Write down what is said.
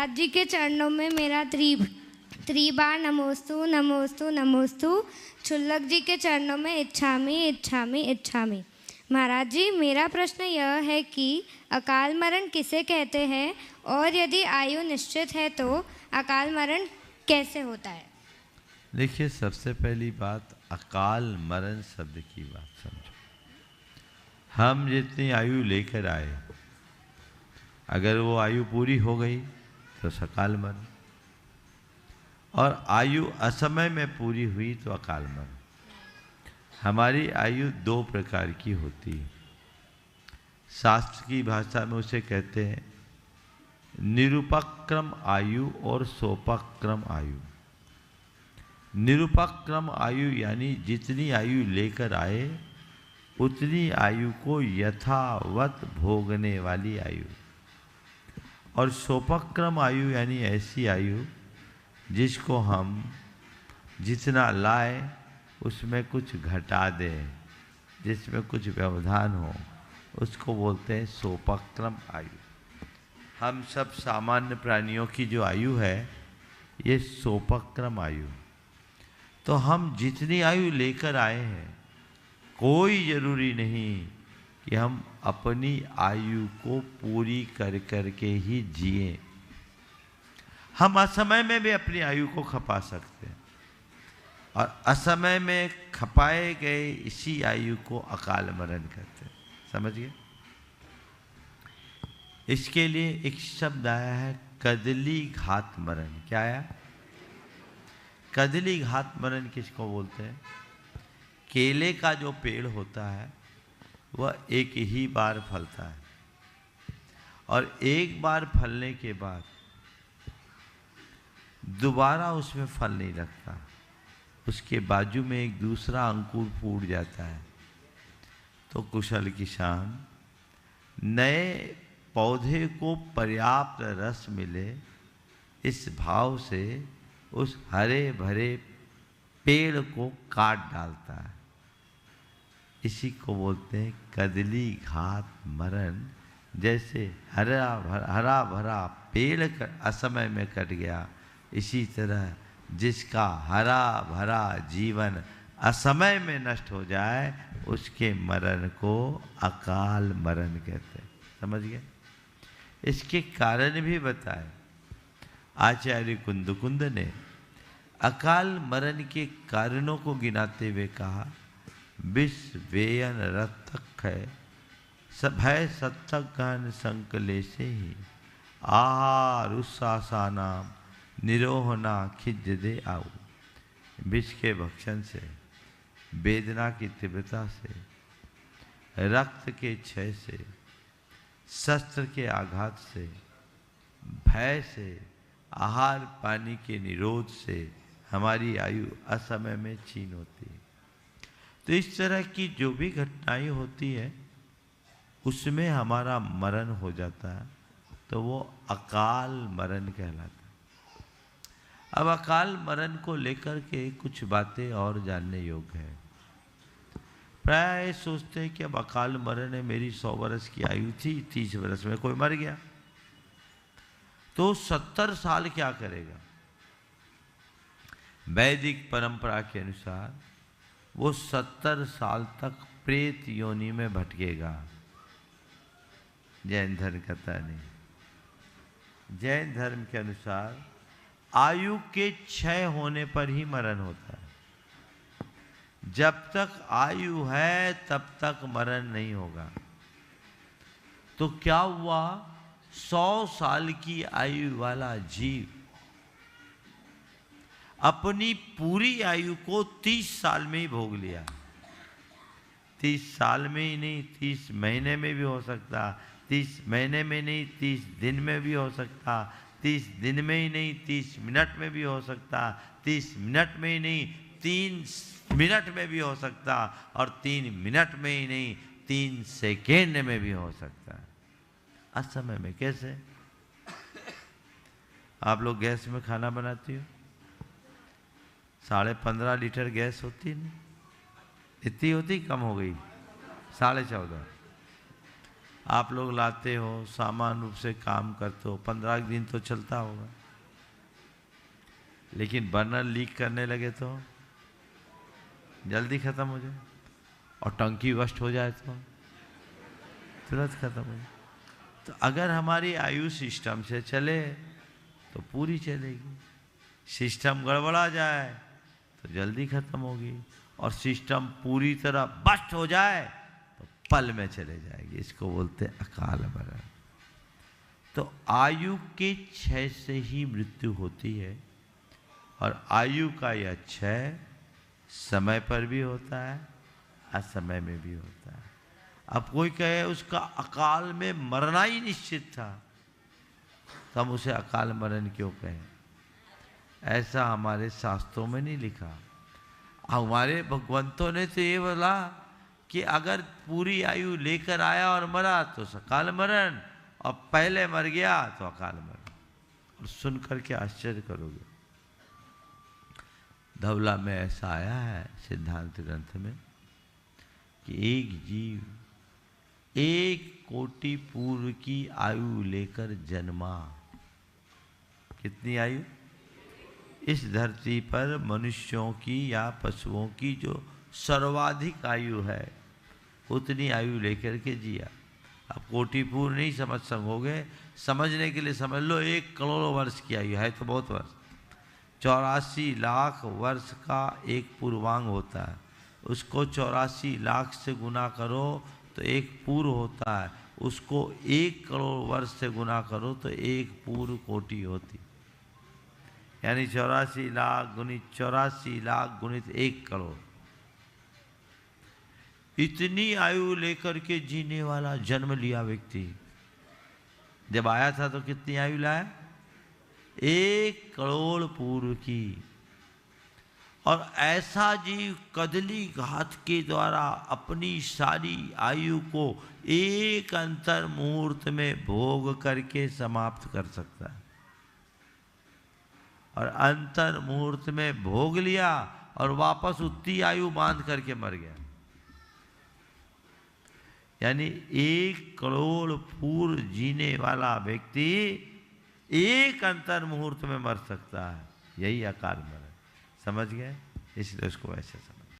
महाराज जी के चरणों में मेरा त्रिबार नमोस्तु नमोस्तु नमोस्तु। क्षुल्लक जी के चरणों में इच्छामि इच्छामि इच्छामि। महाराज जी, मेरा प्रश्न यह है कि अकाल मरण किसे कहते हैं और यदि आयु निश्चित है तो अकाल मरण कैसे होता है? देखिए, सबसे पहली बात, अकाल मरण शब्द की बात समझो। हम जितनी आयु लेकर आए, अगर वो आयु पूरी हो गई तो सकाल मरण, और आयु असमय में पूरी हुई तो अकाल मरण। हमारी आयु दो प्रकार की होती है। शास्त्र की भाषा में उसे कहते हैं निरुपक्रम आयु और सोपक्रम आयु। निरुपक्रम आयु यानी जितनी आयु लेकर आए उतनी आयु को यथावत भोगने वाली आयु, और सोपक्रम आयु यानी ऐसी आयु जिसको हम जितना लाए उसमें कुछ घटा दें, जिसमें कुछ व्यवधान हो, उसको बोलते हैं सोपक्रम आयु। हम सब सामान्य प्राणियों की जो आयु है ये सोपक्रम आयु। तो हम जितनी आयु लेकर आए हैं, कोई जरूरी नहीं कि हम अपनी आयु को पूरी कर करके ही जिए। हम असमय में भी अपनी आयु को खपा सकते हैं, और असमय में खपाए गए इसी आयु को अकाल मरण कहते हैं। समझ गए? इसके लिए एक शब्द आया है कदली घात मरण। क्या आया? कदली घात मरण किसको बोलते हैं? केले का जो पेड़ होता है वह एक ही बार फलता है, और एक बार फलने के बाद दोबारा उसमें फल नहीं लगता। उसके बाजू में एक दूसरा अंकुर फूट जाता है। तो कुशल किसान नए पौधे को पर्याप्त रस मिले इस भाव से उस हरे भरे पेड़ को काट डालता है। इसी को बोलते हैं कदली घात मरण। जैसे हरा भरा पेड़ असमय में कट गया, इसी तरह जिसका हरा भरा जीवन असमय में नष्ट हो जाए उसके मरण को अकाल मरण कहते हैं। समझ गए? इसके कारण भी बताए आचार्य कुंद ने। अकाल मरण के कारणों को गिनाते हुए कहा, विष वेयन रतक है भय सत्तक गहन संकलेशे ही आहार उत्सासानाम निरोहना खिज दे आऊ। विष के भक्षण से, वेदना की तीव्रता से, रक्त के क्षय से, शस्त्र के आघात से, भय से, आहार पानी के निरोध से हमारी आयु असमय में छीन होती है। तो इस तरह की जो भी घटनाएं होती है उसमें हमारा मरण हो जाता है, तो वो अकाल मरण कहलाता है। अब अकाल मरण को लेकर के कुछ बातें और जानने योग्य है। प्राय सोचते हैं कि अब अकाल मरण है, मेरी 100 वर्ष की आयु थी, 30 वर्ष में कोई मर गया तो 70 साल क्या करेगा? वैदिक परंपरा के अनुसार वो 70 साल तक प्रेत योनि में भटकेगा। जैन धर्म कहता नहीं। जैन धर्म के अनुसार आयु के क्षय होने पर ही मरण होता है। जब तक आयु है तब तक मरण नहीं होगा। तो क्या हुआ? 100 साल की आयु वाला जीव अपनी पूरी आयु को 30 साल में ही भोग लिया। 30 साल में ही नहीं, 30 महीने में भी हो सकता, 30 महीने में नहीं, 30 दिन में भी हो सकता, 30 दिन में ही नहीं, 30 मिनट में भी हो सकता, 30 मिनट में ही नहीं, 3 मिनट में भी हो सकता, और 3 मिनट में ही नहीं, 3 सेकेंड में भी हो सकता। असमय में कैसे? आप लोग गैस में खाना बनाती हो, 15.5 लीटर गैस होती है, इतनी होती, कम हो गई 14.5। आप लोग लाते हो, सामान्य रूप से काम करते हो, 15 दिन तो चलता होगा, लेकिन बर्नर लीक करने लगे तो जल्दी खत्म हो जाए, और टंकी बस्ट हो जाए तो तुरंत खत्म हो जाए। तो अगर हमारी आयु सिस्टम से चले तो पूरी चलेगी, सिस्टम गड़बड़ा जाए तो जल्दी खत्म होगी, और सिस्टम पूरी तरह बस्ट हो जाए तो पल में चले जाएगी। इसको बोलते हैं अकाल मरण। तो आयु के क्षय से ही मृत्यु होती है, और आयु का यह क्षय समय पर भी होता है, असमय में भी होता है। अब कोई कहे उसका अकाल में मरना ही निश्चित था, तो हम उसे अकाल मरण क्यों कहें? ऐसा हमारे शास्त्रों में नहीं लिखा। हमारे भगवंतों ने तो ये बोला कि अगर पूरी आयु लेकर आया और मरा तो अकाल मरण, और पहले मर गया तो अकाल मरण। और सुन करके आश्चर्य करोगे, धवला में ऐसा आया है सिद्धांत ग्रंथ में कि एक जीव 1 कोटि पूर्व की आयु लेकर जन्मा। कितनी आयु? इस धरती पर मनुष्यों की या पशुओं की जो सर्वाधिक आयु है उतनी आयु लेकर के जिया। अब कोटि पूर्व नहीं समझ सकोगे, समझने के लिए समझ लो 1 करोड़ वर्ष की आयु है तो बहुत वर्ष। 84 लाख वर्ष का एक पूर्वांग होता है, उसको 84 लाख से गुना करो तो एक पूर्व होता है, उसको 1 करोड़ वर्ष से गुना करो तो एक पूर्व कोटि होती, यानी 84 लाख गुणित 84 लाख गुणित 1 करोड़। इतनी आयु लेकर के जीने वाला जन्म लिया व्यक्ति जब आया था तो कितनी आयु लाया? 1 करोड़ पूर्व की। और ऐसा जीव कदली घात के द्वारा अपनी सारी आयु को एक अंतर मुहूर्त में भोग करके समाप्त कर सकता है, और अंतर मुहूर्त में भोग लिया और वापस उतनी आयु बांध करके मर गया। यानी 1 करोड़ पूर्व जीने वाला व्यक्ति एक अंतर मुहूर्त में मर सकता है, यही अकाल मरण। समझ गए? इसलिए उसको ऐसे समझ